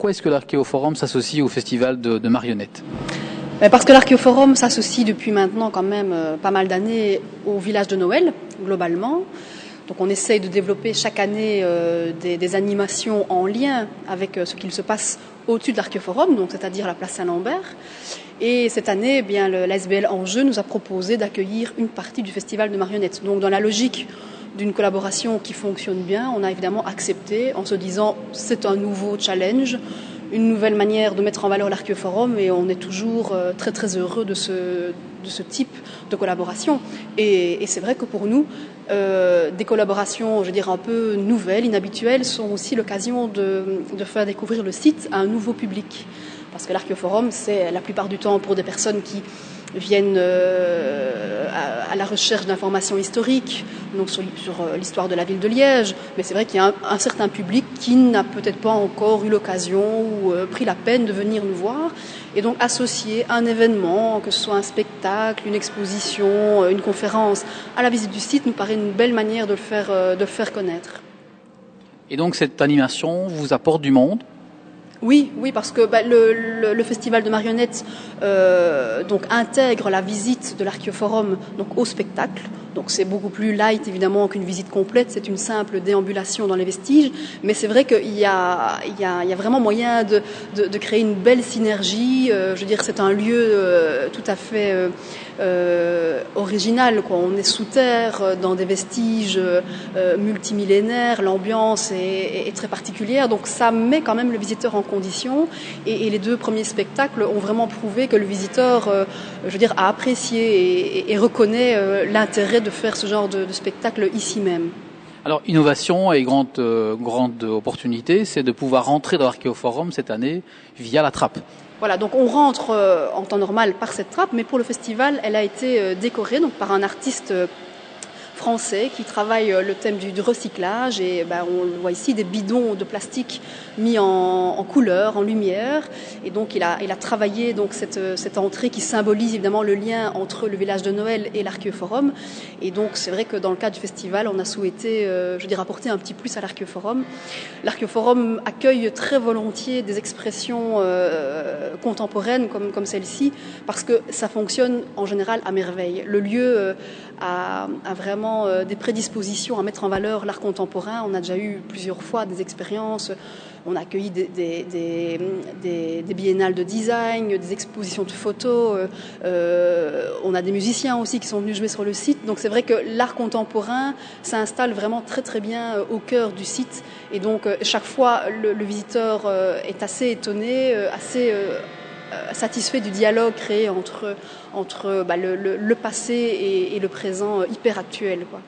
Pourquoi est-ce que l'Archéoforum s'associe au festival de marionnettes? Parce que l'Archéoforum s'associe depuis maintenant quand même pas mal d'années au village de Noël, globalement. Donc on essaye de développer chaque année des animations en lien avec ce qu'il se passe au-dessus de l'Archéoforum, donc c'est-à-dire la place Saint-Lambert. Et cette année, eh bien, l'ASBL Angers nous a proposé d'accueillir une partie du festival de marionnettes. Donc dans la logique d'une collaboration qui fonctionne bien, on a évidemment accepté en se disant c'est un nouveau challenge, une nouvelle manière de mettre en valeur l'Archéoforum, et on est toujours très très heureux de ce type de collaboration. Et c'est vrai que pour nous, des collaborations, je veux dire, un peu nouvelles, inhabituelles, sont aussi l'occasion de faire découvrir le site à un nouveau public. Parce que l'Archéoforum, c'est la plupart du temps pour des personnes qui viennent à la recherche d'informations historiques, donc sur l'histoire de la ville de Liège. Mais c'est vrai qu'il y a un certain public qui n'a peut-être pas encore eu l'occasion ou pris la peine de venir nous voir. Et donc associer un événement, que ce soit un spectacle, une exposition, une conférence, à la visite du site nous paraît une belle manière de le faire connaître. Et donc cette animation vous apporte du monde? Oui, parce que le festival de marionnettes donc intègre la visite de l'Archéoforum donc au spectacle. Donc c'est beaucoup plus light évidemment qu'une visite complète, c'est une simple déambulation dans les vestiges, mais c'est vrai qu'il y a vraiment moyen de créer une belle synergie. Je veux dire, c'est un lieu tout à fait original, quoi. On est sous terre, dans des vestiges multimillénaires, l'ambiance est très particulière, donc ça met quand même le visiteur en condition, et les deux premiers spectacles ont vraiment prouvé que le visiteur je veux dire, a apprécié et reconnaît l'intérêt de faire ce genre de spectacle ici même. Alors, innovation et grande opportunité, c'est de pouvoir rentrer dans l'Archéoforum cette année via la trappe. Voilà, donc on rentre en temps normal par cette trappe, mais pour le festival, elle a été décorée donc par un artiste français qui travaille le thème du recyclage, et on voit ici des bidons de plastique mis en couleur, en lumière, et donc il a travaillé donc cette entrée qui symbolise évidemment le lien entre le village de Noël et l'Archéoforum. Et donc c'est vrai que dans le cadre du festival, on a souhaité je veux dire, apporter un petit plus à l'Archéoforum. L'Archéoforum accueille très volontiers des expressions contemporaines comme celle-ci, parce que ça fonctionne en général à merveille. Le lieu a vraiment des prédispositions à mettre en valeur l'art contemporain. On a déjà eu plusieurs fois des expériences. On a accueilli des biennales de design, des expositions de photos. On a des musiciens aussi qui sont venus jouer sur le site. Donc c'est vrai que l'art contemporain s'installe vraiment très très bien au cœur du site. Et donc chaque fois, le visiteur est assez étonné, assez satisfait du dialogue créé entre le passé et le présent hyper actuel, quoi.